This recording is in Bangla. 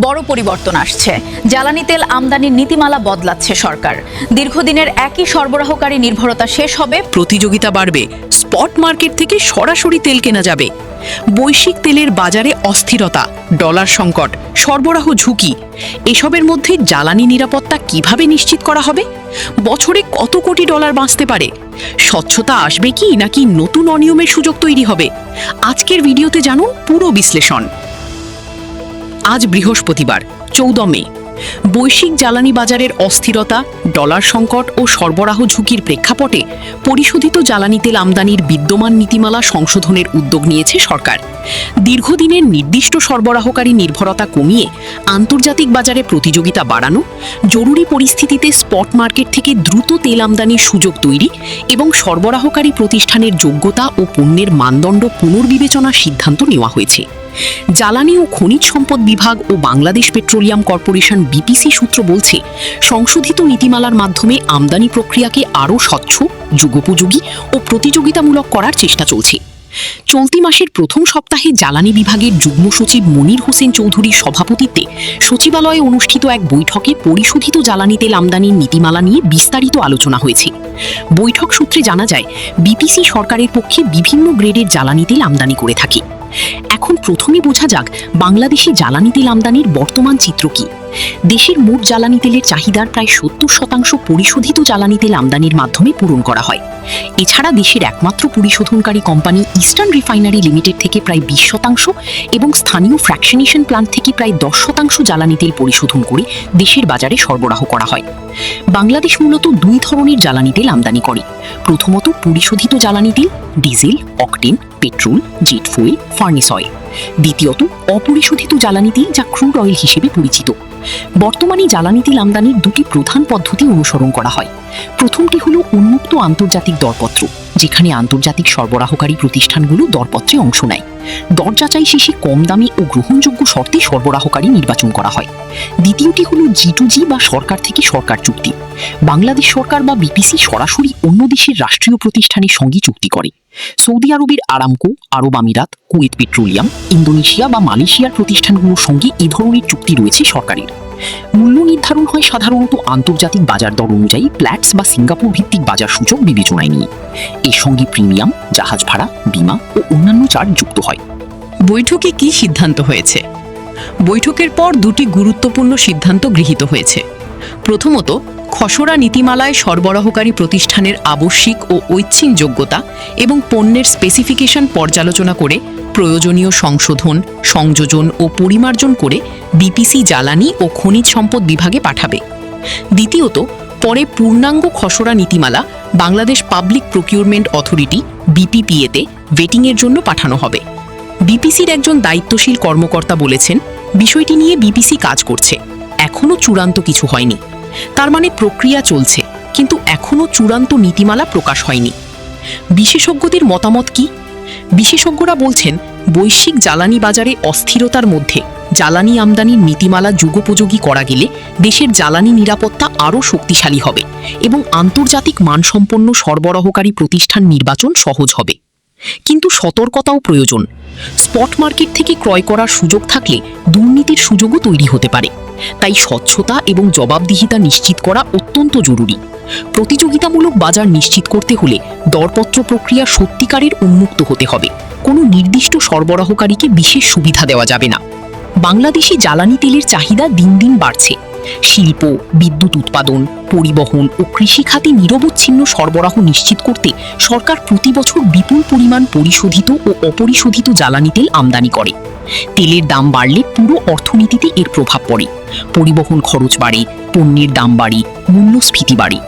বড় পরিবর্তন আসছে। জ্বালানি তেল আমদানির নীতিমালা বদলাচ্ছে সরকার। দীর্ঘদিনের একই সরবরাহকারী নির্ভরতা শেষ হবে, প্রতিযোগিতা বাড়বে, স্পট মার্কেট থেকে সরাসরি তেল কেনা যাবে। বৈশ্বিক তেলের বাজারে অস্থিরতা, ডলার সংকট, সরবরাহ ঝুঁকি, এসবের মধ্যে জ্বালানি নিরাপত্তা কিভাবে নিশ্চিত করা হবে? বছরে কত কোটি ডলার বাঁচতে পারে? স্বচ্ছতা আসবে কি নাকি নতুন অনিয়মের সুযোগ তৈরি হবে? আজকের ভিডিওতে জানুন পুরো বিশ্লেষণ। আজ বৃহস্পতিবার 14 মে। বৈশ্বিক জ্বালানি বাজারের অস্থিরতা, ডলার সংকট ও সরবরাহ ঝুঁকির প্রেক্ষাপটে পরিশোধিত জ্বালানি তেল আমদানির বিদ্যমান নীতিমালা সংশোধনের উদ্যোগ নিয়েছে সরকার। দীর্ঘদিনের নির্দিষ্ট সরবরাহকারী নির্ভরতা কমিয়ে আন্তর্জাতিক বাজারে প্রতিযোগিতা বাড়ানো, জরুরি পরিস্থিতিতে স্পট মার্কেট থেকে দ্রুত তেল আমদানির সুযোগ তৈরি এবং সরবরাহকারী প্রতিষ্ঠানের যোগ্যতা ও পণ্যের মানদণ্ড পুনর্বিবেচনার সিদ্ধান্ত নেওয়া হয়েছে। জ্বালানি ও খনিজ সম্পদ বিভাগ ও বাংলাদেশ পেট্রোলিয়াম কর্পোরেশন বিপিসি সূত্র বলছে, সংশোধিত নীতিমালার মাধ্যমে আমদানি প্রক্রিয়াকে আরও স্বচ্ছ, যুগোপযোগী ও প্রতিযোগিতামূলক করার চেষ্টা চলছে। চলতি মাসের প্রথম সপ্তাহে জ্বালানি বিভাগের যুগ্ম সচিব মনির হোসেন চৌধুরীর সভাপতিত্বে সচিবালয়ে অনুষ্ঠিত এক বৈঠকে পরিশোধিত জ্বালানি তেল আমদানির নীতিমালা নিয়ে বিস্তারিত আলোচনা হয়েছে। বৈঠক সূত্রে জানা যায়, বিপিসি সরকারের পক্ষে বিভিন্ন গ্রেডের জ্বালানি তেল আমদানি করে থাকে। এখন প্রথমে বোঝা যাক বাংলাদেশি জ্বালানি তেল আমদানির বর্তমান চিত্র কি। দেশের মোট জ্বালানি তেলের চাহিদার প্রায় 70% পরিশোধিত জ্বালানি তেল আমদানির মাধ্যমে পূরণ করা হয়। এছাড়া দেশের একমাত্র পরিশোধনকারী কোম্পানি ইস্টার্ন রিফাইনারি লিমিটেড থেকে প্রায় 20% এবং স্থানীয় ফ্র্যাকশনেশন প্ল্যান্ট থেকে প্রায় 10% জ্বালানি তেল পরিশোধন করে দেশের বাজারে সরবরাহ করা হয়। বাংলাদেশ মূলত দুই ধরনের জ্বালানি তেল আমদানি করে। প্রথমত পরিশোধিত জ্বালানি তেল, diesel, octane, petrol, jet fuel, furnace oil. দ্বিতীয়ত অপরিশোধিত জ্বালানি তেল, যা ক্রুড অয়েল হিসেবে পরিচিত। বর্তমানে জ্বালানি তেল আমদানির দুটি প্রধান পদ্ধতি অনুসরণ করা হয়। প্রথমটি হল উন্মুক্ত আন্তর্জাতিক দরপত্র, যেখানে আন্তর্জাতিক সরবরাহকারী প্রতিষ্ঠানগুলো দরপত্রে অংশ নেয়। দর যাচাই শেষে কম দামি ও গ্রহণযোগ্য শর্তে সরবরাহকারী নির্বাচন করা হয়। দ্বিতীয়টি হল G2G বা সরকার থেকে সরকার চুক্তি। বাংলাদেশ সরকার বা বিপিসি সরাসরি অন্য দেশের রাষ্ট্রীয় প্রতিষ্ঠানের সঙ্গে চুক্তি করে। সৌদি আরবের আরামকো, আরব আমিরাত, কুয়েত পেট্রোলিয়াম, ইন্দোনেশিয়া বা মালয়েশিয়ার প্রতিষ্ঠানগুলোর সঙ্গে এই ধরনের চুক্তি রয়েছে সরকারের। মূল্য নির্ধারণ হয় সাধারণত আন্তর্জাতিক বাজার দর অনুযায়ী প্ল্যাটস বা সিঙ্গাপুর ভিত্তিক বাজার সূচক বিবেচনায় নিয়ে। এর সঙ্গে প্রিমিয়াম, জাহাজ ভাড়া, বীমা ও অন্যান্য চার্জ যুক্ত হয়। বৈঠকে কি সিদ্ধান্ত হয়েছে? বৈঠকের পর দুটি গুরুত্বপূর্ণ সিদ্ধান্ত গৃহীত হয়েছে। প্রথমত, খসড়া নীতিমালায় সরবরাহকারী প্রতিষ্ঠানের আবশ্যিক ও ঐচ্ছিক যোগ্যতা এবং পণ্যের স্পেসিফিকেশন পর্যালোচনা করে প্রয়োজনীয় সংশোধন, সংযোজন ও পরিমার্জন করে বিপিসি জ্বালানি ও খনিজ সম্পদ বিভাগে পাঠাবে। দ্বিতীয়ত, পরে পূর্ণাঙ্গ খসড়া নীতিমালা বাংলাদেশ পাবলিক প্রকিউরমেন্ট অথরিটি বিপিপিএতে ভেটিংয়ের জন্য পাঠানো হবে। বিপিসির একজন দায়িত্বশীল কর্মকর্তা বলেছেন, বিষয়টি নিয়ে বিপিসি কাজ করছে, এখনও চূড়ান্ত কিছু হয়নি। তার মানে প্রক্রিয়া চলছে, কিন্তু এখনও চূড়ান্ত নীতিমালা প্রকাশ হয়নি। বিশেষজ্ঞদের মতামত কি? বিশেষজ্ঞরা বলছেন, বৈশ্বিক জ্বালানি বাজারে অস্থিরতার মধ্যে জ্বালানি আমদানির নীতিমালা যুগোপযোগী করা গেলে দেশের জ্বালানি নিরাপত্তা আরও শক্তিশালী হবে এবং আন্তর্জাতিক মানসম্পন্ন সরবরাহকারী প্রতিষ্ঠান নির্বাচন সহজ হবে। কিন্তু সতর্কতাও প্রয়োজন। স্পট মার্কেট থেকে ক্রয় করার সুযোগ থাকলে দুর্নীতির সুযোগও তৈরি হতে পারে। তাই স্বচ্ছতা এবং জবাবদিহিতা নিশ্চিত করা অত্যন্ত জরুরি। প্রতিযোগিতামূলক বাজার নিশ্চিত করতে হলে দরপত্র প্রক্রিয়া সত্যিকারের উন্মুক্ত হতে হবে। কোনো নির্দিষ্ট সরবরাহকারীকে বিশেষ সুবিধা দেওয়া যাবে না। বাংলাদেশি জ্বালানি তেলের চাহিদা দিন দিন বাড়ছে। শিল্প, বিদ্যুৎ উৎপাদন, পরিবহন ও কৃষিখাতে নিরবচ্ছিন্ন সরবরাহ নিশ্চিত করতে সরকার প্রতি বছর বিপুল পরিমাণ পরিশোধিত ও অপরিশোধিত জ্বালানি তেল আমদানি করে। তেলের দাম বাড়লে পুরো অর্থনীতিতে এর প্রভাব পড়ে। পরিবহন খরচ বাড়ে, পণ্যের দাম বাড়ে, মূল্যস্ফীতি বাড়ে।